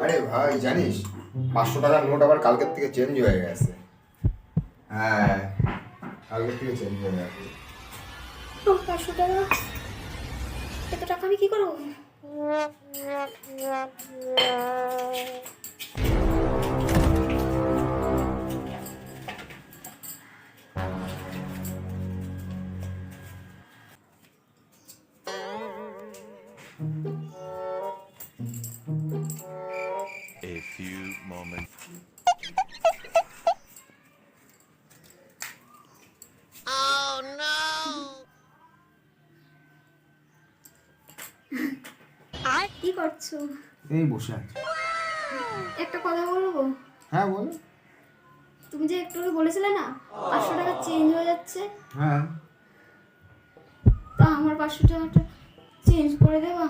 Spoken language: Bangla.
আরে ভাই জানিস 500 টাকার নোট আবার কালকের থেকে চেঞ্জ হয়ে গেছে। হ্যাঁ, কালকের থেকে চেঞ্জ হয়ে গেছে। 500 টাকা, এত টাকা আমি কি করবো? A few moments. Oh no! কি করছো? এই বসে আছি। একটা কথা বলবো? হ্যাঁ বলো। তুমি যে একটু আগে বলেছিলে না 500 টাকা চেঞ্জ হয়ে যাচ্ছে, হ্যাঁ, তা আমার 500 টাকাটা চেঞ্জ করে দেবা?